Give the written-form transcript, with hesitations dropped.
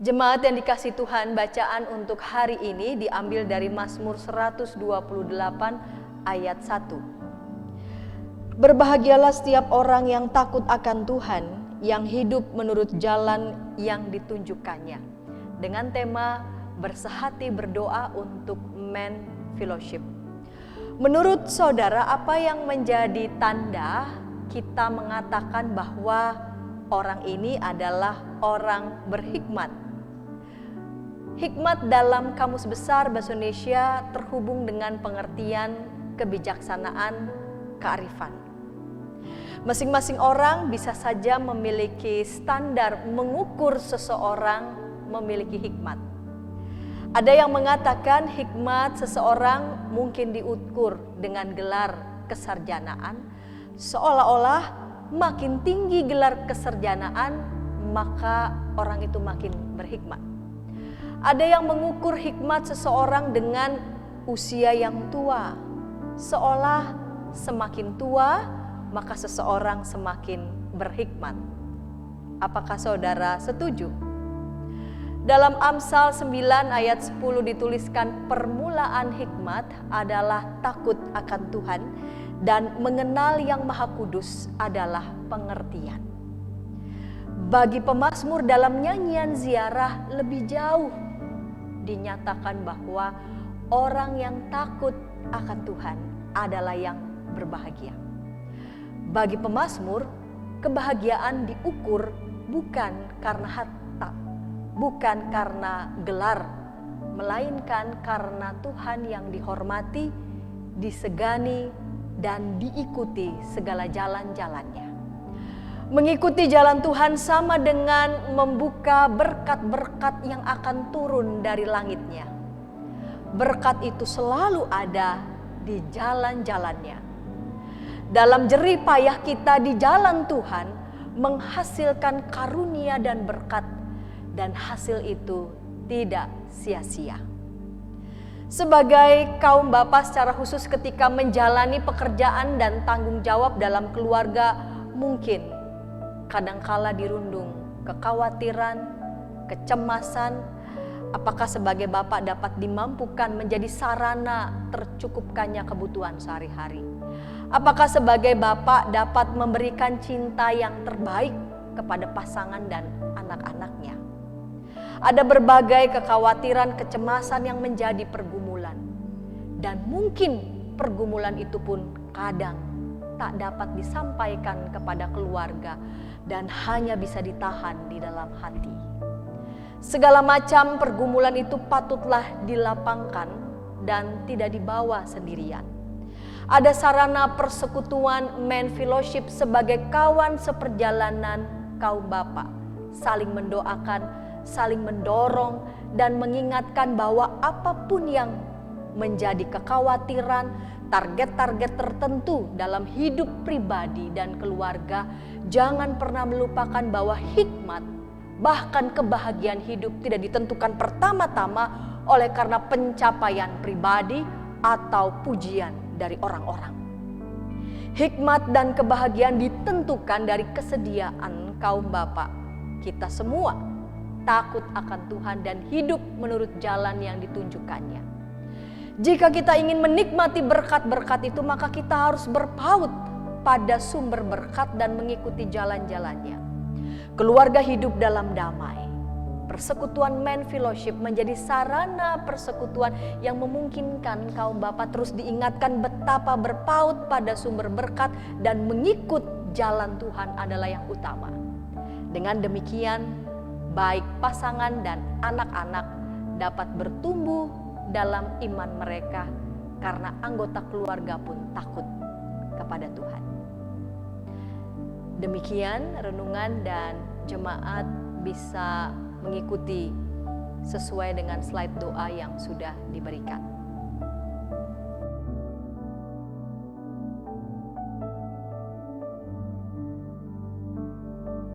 Jemaat yang dikasih Tuhan, bacaan untuk hari ini diambil dari Mazmur 128 ayat 1. Berbahagialah setiap orang yang takut akan Tuhan, yang hidup menurut jalan yang ditunjukkannya. Dengan tema bersehati berdoa untuk Men Fellowship. Menurut saudara, apa yang menjadi tanda kita mengatakan bahwa orang ini adalah orang berhikmat? Hikmat dalam Kamus Besar Bahasa Indonesia terhubung dengan pengertian kebijaksanaan, kearifan. Masing-masing orang bisa saja memiliki standar mengukur seseorang memiliki hikmat. Ada yang mengatakan hikmat seseorang mungkin diukur dengan gelar kesarjanaan, seolah-olah makin tinggi gelar kesarjanaan maka orang itu makin berhikmat. Ada yang mengukur hikmat seseorang dengan usia yang tua, seolah semakin tua maka seseorang semakin berhikmat. Apakah saudara setuju? Dalam Amsal 9 ayat 10 dituliskan permulaan hikmat adalah takut akan Tuhan dan mengenal Yang Maha Kudus adalah pengertian. Bagi pemazmur dalam nyanyian ziarah lebih jauh dinyatakan bahwa orang yang takut akan Tuhan adalah yang berbahagia. Bagi pemazmur, kebahagiaan diukur bukan karena harta, bukan karena gelar, melainkan karena Tuhan yang dihormati, disegani, dan diikuti segala jalan-jalannya. Mengikuti jalan Tuhan sama dengan membuka berkat-berkat yang akan turun dari langitnya. Berkat itu selalu ada di jalan-jalannya. Dalam jerih payah kita di jalan Tuhan menghasilkan karunia dan berkat, dan hasil itu tidak sia-sia. Sebagai kaum bapa secara khusus ketika menjalani pekerjaan dan tanggung jawab dalam keluarga, mungkin kadangkala dirundung kekhawatiran, kecemasan. Apakah sebagai bapak dapat dimampukan menjadi sarana tercukupkannya kebutuhan sehari-hari? Apakah sebagai bapak dapat memberikan cinta yang terbaik kepada pasangan dan anak-anaknya? Ada berbagai kekhawatiran, kecemasan yang menjadi pergumulan. Dan mungkin pergumulan itu pun kadang tak dapat disampaikan kepada keluarga dan hanya bisa ditahan di dalam hati. Segala macam pergumulan itu patutlah dilapangkan dan tidak dibawa sendirian. Ada sarana persekutuan Men Fellowship sebagai kawan seperjalanan kaum bapa, saling mendoakan, saling mendorong, dan mengingatkan bahwa apapun yang menjadi kekhawatiran, target-target tertentu dalam hidup pribadi dan keluarga, jangan pernah melupakan bahwa hikmat, bahkan kebahagiaan hidup tidak ditentukan pertama-tama oleh karena pencapaian pribadi atau pujian dari orang-orang. Hikmat dan kebahagiaan ditentukan dari kesediaan kaum bapa kita semua takut akan Tuhan dan hidup menurut jalan yang ditunjukkannya. Jika kita ingin menikmati berkat-berkat itu, maka kita harus berpaut pada sumber berkat dan mengikuti jalan-jalannya. Keluarga hidup dalam damai. Persekutuan Men Fellowship menjadi sarana persekutuan yang memungkinkan kaum bapa terus diingatkan betapa berpaut pada sumber berkat dan mengikut jalan Tuhan adalah yang utama. Dengan demikian, baik pasangan dan anak-anak dapat bertumbuh dalam iman mereka karena anggota keluarga pun takut kepada Tuhan. Demikian renungan, dan jemaat bisa mengikuti sesuai dengan slide doa yang sudah diberikan.